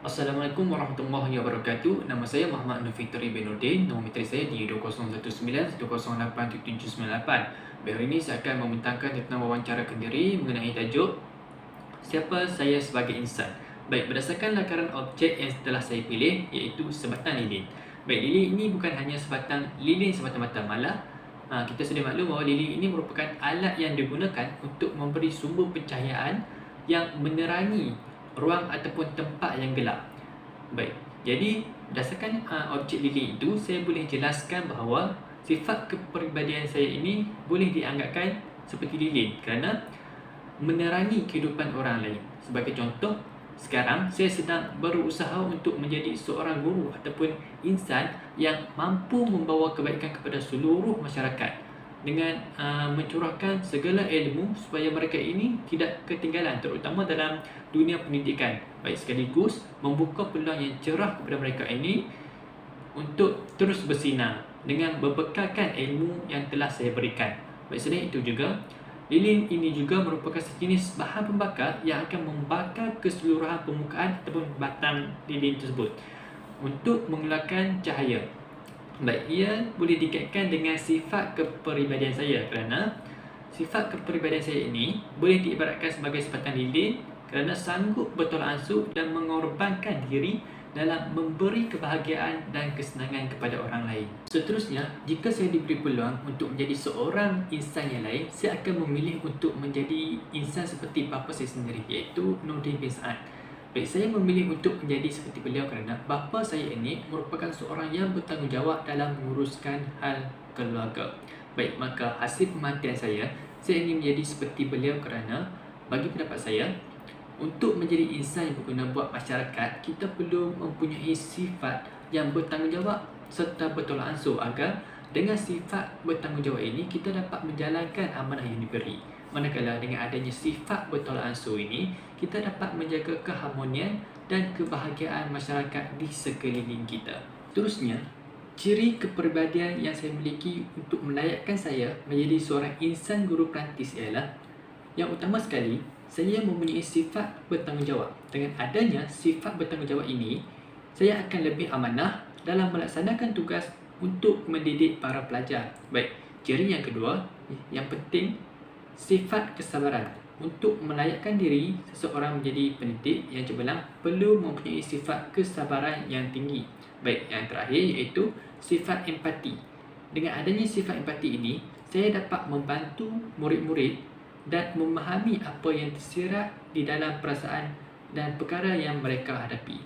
Assalamualaikum warahmatullahi wabarakatuh. Nama saya Muhammad Nur Fitri bin Nordin. Nombor saya di 2019-208-798. Hari ini saya akan membentangkan tentang wawancara kendiri mengenai tajuk Siapa Saya Sebagai Insan. Baik, berdasarkan lakaran objek yang telah saya pilih, iaitu sebatang lilin. Baik, lilin ini bukan hanya sebatang lilin semata-mata, malah kita sudah maklum bahawa lilin ini merupakan alat yang digunakan untuk memberi sumber pencahayaan yang menerangi ruang ataupun tempat yang gelap. Baik, jadi berdasarkan objek lilin itu, saya boleh jelaskan bahawa sifat kepribadian saya ini boleh dianggapkan seperti lilin kerana menerangi kehidupan orang lain. Sebagai contoh, sekarang saya sedang berusaha untuk menjadi seorang guru ataupun insan yang mampu membawa kebaikan kepada seluruh masyarakat dengan mencurahkan segala ilmu supaya mereka ini tidak ketinggalan, terutama dalam dunia pendidikan. Baik, sekaligus membuka peluang yang cerah kepada mereka ini untuk terus bersinar dengan berbekalkan ilmu yang telah saya berikan. Baik, selain itu juga, lilin ini juga merupakan sejenis bahan pembakar yang akan membakar keseluruhan permukaan ataupun batang lilin tersebut untuk mengeluarkan cahaya. Baik, ia boleh dikaitkan dengan sifat kepribadian saya kerana sifat kepribadian saya ini boleh diibaratkan sebagai sebatang lilin kerana sanggup bertolak ansur dan mengorbankan diri dalam memberi kebahagiaan dan kesenangan kepada orang lain. Seterusnya, jika saya diberi peluang untuk menjadi seorang insan yang lain, saya akan memilih untuk menjadi insan seperti bapa saya sendiri, iaitu Nordin bin Saad. Baik, saya memilih untuk menjadi seperti beliau kerana bapa saya ini merupakan seorang yang bertanggungjawab dalam menguruskan hal keluarga. Baik, maka hasil pemerhatian saya ingin menjadi seperti beliau kerana bagi pendapat saya, untuk menjadi insan yang berguna buat masyarakat, kita perlu mempunyai sifat yang bertanggungjawab serta bertolak ansur agar dengan sifat bertanggungjawab ini kita dapat menjalankan amanah yang diberi. Manakala dengan adanya sifat bertolak ansur ini, kita dapat menjaga keharmonian dan kebahagiaan masyarakat di sekeliling kita. Terusnya, ciri kepribadian yang saya miliki untuk melayakkan saya menjadi seorang insan guru perantis ialah, yang utama sekali, saya mempunyai sifat bertanggungjawab. Dengan adanya sifat bertanggungjawab ini, saya akan lebih amanah dalam melaksanakan tugas untuk mendidik para pelajar. Baik, ciri yang kedua, yang penting, sifat kesabaran. Untuk melayakkan diri seseorang menjadi pendidik yang cemerlang perlu mempunyai sifat kesabaran yang tinggi. Baik, yang terakhir iaitu sifat empati. Dengan adanya sifat empati ini, saya dapat membantu murid-murid dan memahami apa yang tersirat di dalam perasaan dan perkara yang mereka hadapi.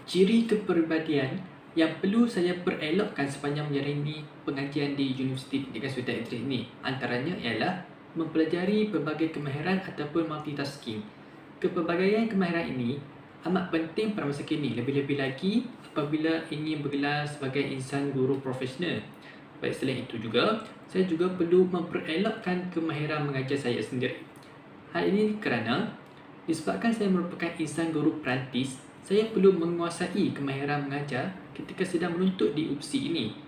Ciri kepribadian yang perlu saya perelokkan sepanjang menjalani pengajian di Universiti Pendidikan Sultan Idris ini antaranya ialah mempelajari pelbagai kemahiran ataupun multitasking. Kepelbagaian kemahiran ini amat penting pada masa kini, lebih-lebih lagi apabila ingin bergelar sebagai insan guru profesional. Baik, selain itu juga, saya juga perlu memperelokkan kemahiran mengajar saya sendiri. Hal ini kerana disebabkan saya merupakan insan guru perantis, saya perlu menguasai kemahiran mengajar ketika sedang menuntut di UPSI ini.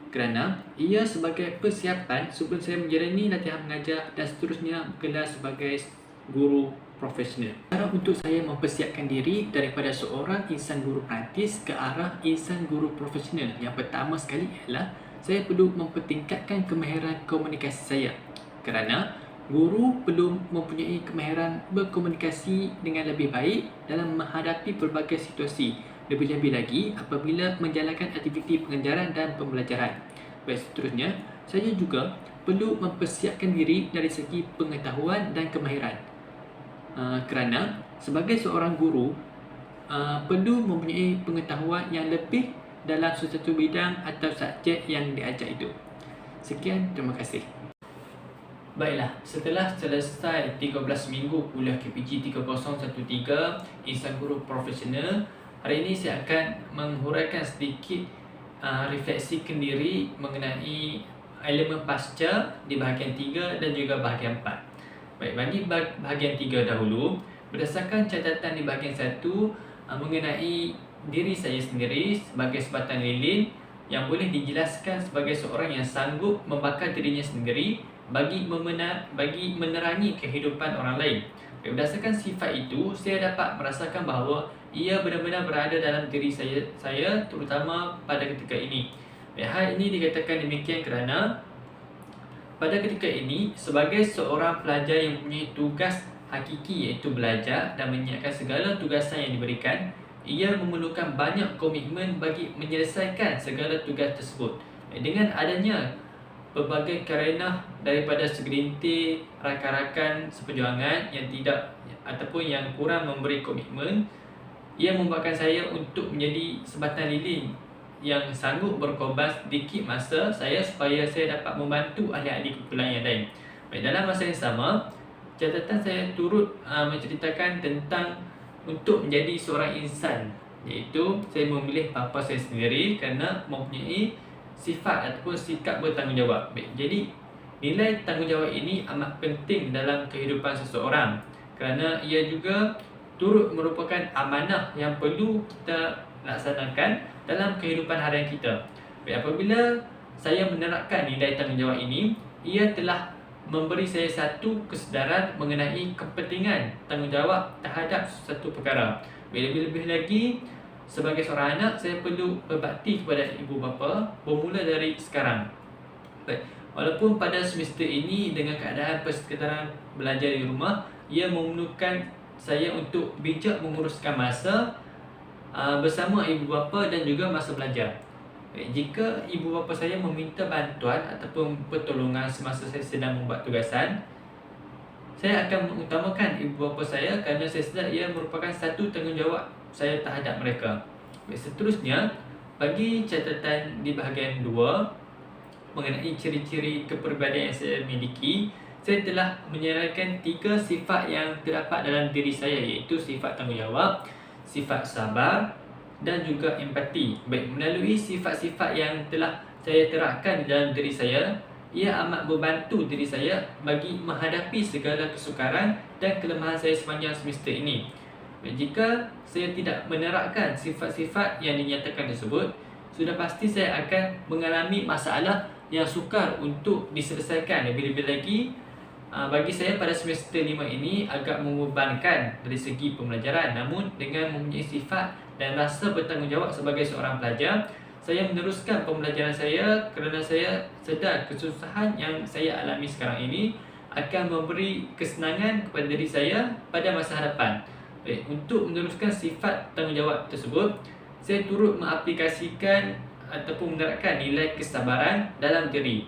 Kerana ia sebagai persiapan sebelum saya menjalani latihan mengajar dan seterusnya bergelar sebagai guru profesional. Cara untuk saya mempersiapkan diri daripada seorang insan guru perantis ke arah insan guru profesional, yang pertama sekali ialah saya perlu mempertingkatkan kemahiran komunikasi saya. Kerana guru perlu mempunyai kemahiran berkomunikasi dengan lebih baik dalam menghadapi pelbagai situasi, lebih-lebih lagi apabila menjalankan aktiviti pengajaran dan pembelajaran. Baik, seterusnya, saya juga perlu mempersiapkan diri dari segi pengetahuan dan kemahiran. Kerana sebagai seorang guru, perlu mempunyai pengetahuan yang lebih dalam sesuatu bidang atau subjek yang diajar itu. Sekian, terima kasih. Baiklah, setelah selesai 13 minggu kuliah KPG 3013 Insan Guru Profesional, hari ini saya akan menghuraikan sedikit refleksi kendiri mengenai elemen pasca di bahagian 3 dan juga bahagian 4. Baik, bagi bahagian 3 dahulu, berdasarkan catatan di bahagian 1 mengenai diri saya sendiri sebagai sebatang lilin yang boleh dijelaskan sebagai seorang yang sanggup membakar dirinya sendiri bagi menerangi kehidupan orang lain. Berdasarkan sifat itu, saya dapat merasakan bahawa ia benar-benar berada dalam diri saya terutama pada ketika ini. Hal ini dikatakan demikian kerana pada ketika ini, sebagai seorang pelajar yang mempunyai tugas hakiki iaitu belajar dan menyiapkan segala tugasan yang diberikan, ia memerlukan banyak komitmen bagi menyelesaikan segala tugas tersebut. Dengan adanya pelbagai kerana daripada segelintir rakan-rakan seperjuangan yang tidak ataupun yang kurang memberi komitmen, ia membuatkan saya untuk menjadi sebatang lilin yang sanggup berkorban sedikit masa saya supaya saya dapat membantu ahli-ahli kumpulan yang lain. Dalam masa yang sama, catatan saya turut menceritakan tentang untuk menjadi seorang insan, iaitu saya memilih bapa saya sendiri kerana mempunyai sifat ataupun sikap bertanggungjawab. Jadi nilai tanggungjawab ini amat penting dalam kehidupan seseorang kerana ia juga turut merupakan amanah yang perlu kita laksanakan dalam kehidupan harian kita. Apabila saya menerapkan nilai tanggungjawab ini, ia telah memberi saya satu kesedaran mengenai kepentingan tanggungjawab terhadap satu perkara. Lebih-lebih lagi, sebagai seorang anak, saya perlu berbakti kepada ibu bapa bermula dari sekarang. Walaupun pada semester ini dengan keadaan persekitaran belajar di rumah, ia memerlukan saya untuk bijak menguruskan masa bersama ibu bapa dan juga masa belajar. Jika ibu bapa saya meminta bantuan ataupun pertolongan semasa saya sedang membuat tugasan, saya akan mengutamakan ibu bapa saya kerana saya sedar ia merupakan satu tanggungjawab saya terhadap mereka. Seterusnya, bagi catatan di bahagian 2 mengenai ciri-ciri kepribadian yang saya miliki, saya telah menyerahkan 3 sifat yang terdapat dalam diri saya, iaitu sifat tanggungjawab, sifat sabar dan juga empati. Melalui sifat-sifat yang telah saya terapkan dalam diri saya, ia amat membantu diri saya bagi menghadapi segala kesukaran dan kelemahan saya sepanjang semester ini. Jika saya tidak menerapkan sifat-sifat yang dinyatakan tersebut, sudah pasti saya akan mengalami masalah yang sukar untuk diselesaikan. Lebih-lebih lagi, bagi saya pada semester 5 ini agak membebankan dari segi pembelajaran. Namun dengan mempunyai sifat dan rasa bertanggungjawab sebagai seorang pelajar, saya meneruskan pembelajaran saya kerana saya sedar kesusahan yang saya alami sekarang ini akan memberi kesenangan kepada diri saya pada masa hadapan. Untuk meneruskan sifat tanggungjawab tersebut, saya turut mengaplikasikan ataupun menerapkan nilai kesabaran dalam diri.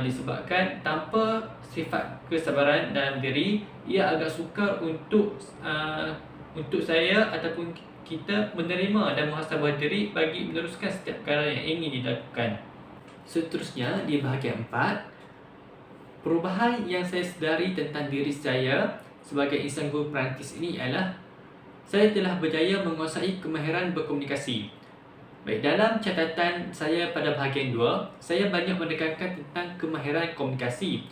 Disebabkan tanpa sifat kesabaran dalam diri, ia agak sukar untuk saya ataupun kita menerima dan muhasabah diri bagi meneruskan setiap perkara yang ingin dilakukan. Seterusnya, di bahagian 4, perubahan yang saya sedari tentang diri saya sebagai insan guru perantis ini ialah saya telah berjaya menguasai kemahiran berkomunikasi. Dalam catatan saya pada bahagian 2, saya banyak menekankan tentang kemahiran komunikasi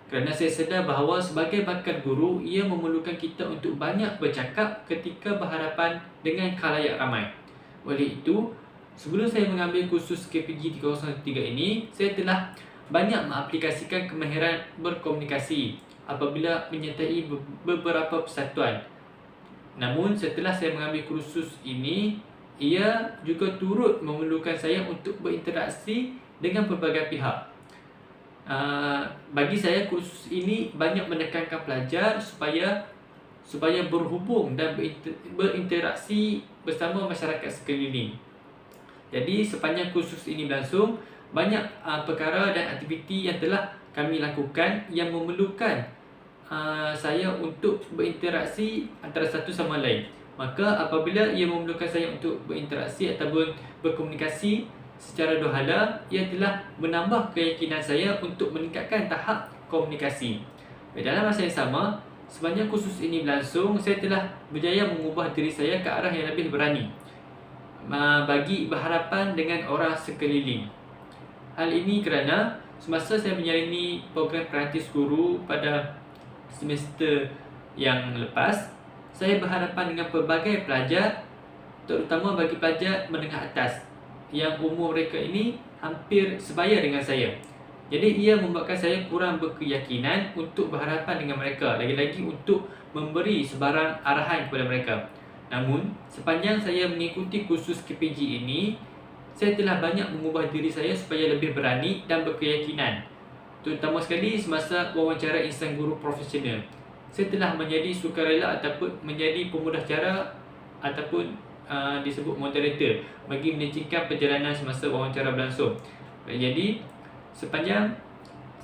kerana saya sedar bahawa sebagai bakal guru, ia memerlukan kita untuk banyak bercakap ketika berhadapan dengan khalayak ramai. Oleh itu, sebelum saya mengambil kursus KPG 303 ini, saya telah banyak mengaplikasikan kemahiran berkomunikasi apabila menyertai beberapa persatuan. Namun setelah saya mengambil kursus ini, ia juga turut memerlukan saya untuk berinteraksi dengan pelbagai pihak. Bagi saya, kursus ini banyak menekankan pelajar supaya berhubung dan berinteraksi bersama masyarakat sekeliling. Jadi sepanjang kursus ini berlangsung, banyak perkara dan aktiviti yang telah kami lakukan yang memerlukan saya untuk berinteraksi antara satu sama lain. Maka apabila ia memerlukan saya untuk berinteraksi ataupun berkomunikasi secara dohala, ia telah menambah keyakinan saya untuk meningkatkan tahap komunikasi. Dalam masa yang sama, sepanjang kursus ini berlangsung, saya telah berjaya mengubah diri saya ke arah yang lebih berani bagi berhadapan dengan orang sekeliling. Hal ini kerana semasa saya menjalani program perantis guru pada semester yang lepas, saya berhadapan dengan pelbagai pelajar, terutama bagi pelajar menengah atas yang umur mereka ini hampir sebaya dengan saya. Jadi ia membuatkan saya kurang berkeyakinan untuk berhadapan dengan mereka, lagi-lagi untuk memberi sebarang arahan kepada mereka. Namun, sepanjang saya mengikuti kursus KPG ini, saya telah banyak mengubah diri saya supaya lebih berani dan berkeyakinan. Terutama sekali semasa wawancara insan guru profesional. Saya telah menjadi sukarela ataupun menjadi pemudah cara ataupun disebut moderator bagi melecehkan perjalanan semasa wawancara berlangsung. Jadi, sepanjang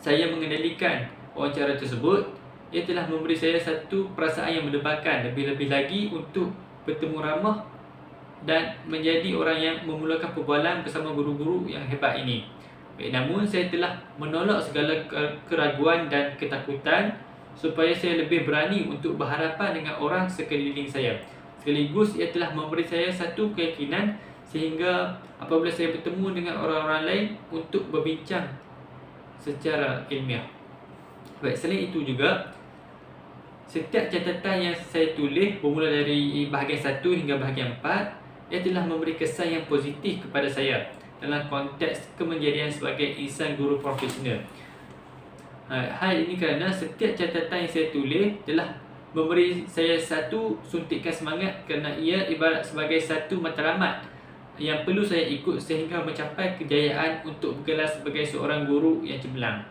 saya mengendalikan wawancara tersebut, ia telah memberi saya satu perasaan yang mendebarkan, lebih-lebih lagi untuk bertemu ramah dan menjadi orang yang memulakan perbualan bersama guru-guru yang hebat ini. Namun saya telah menolak segala keraguan dan ketakutan supaya saya lebih berani untuk berhadapan dengan orang sekeliling saya. Sekaligus ia telah memberi saya satu keyakinan sehingga apabila saya bertemu dengan orang-orang lain untuk berbincang secara ilmiah. Baik, selain itu juga, setiap catatan yang saya tulis bermula dari bahagian 1 hingga bahagian 4, ia telah memberi kesan yang positif kepada saya dalam konteks kemenjadian sebagai insan guru profesional. Hal ini kerana setiap catatan yang saya tulis telah memberi saya satu suntikan semangat kerana ia ibarat sebagai satu matlamat yang perlu saya ikut sehingga mencapai kejayaan untuk bergelar sebagai seorang guru yang cemerlang.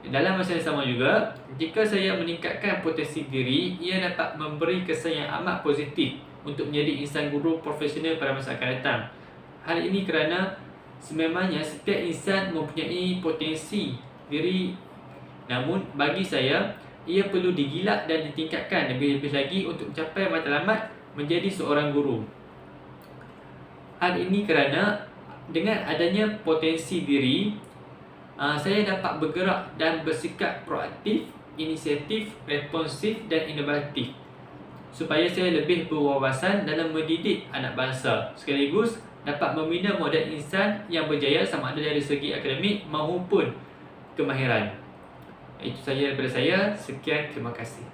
Dalam masa yang sama juga, jika saya meningkatkan potensi diri, ia dapat memberi kesan yang amat positif untuk menjadi insan guru profesional pada masa akan datang. Hal ini kerana sememangnya setiap insan mempunyai potensi diri, namun bagi saya, ia perlu digilak dan ditingkatkan lebih-lebih lagi untuk mencapai matlamat menjadi seorang guru. Hal ini kerana dengan adanya potensi diri, saya dapat bergerak dan bersikap proaktif, inisiatif, responsif dan inovatif supaya saya lebih berwawasan dalam mendidik anak bangsa, sekaligus dapat membina model insan yang berjaya sama ada dari segi akademik maupun kemahiran. Itu sahaja daripada saya. Sekian, terima kasih.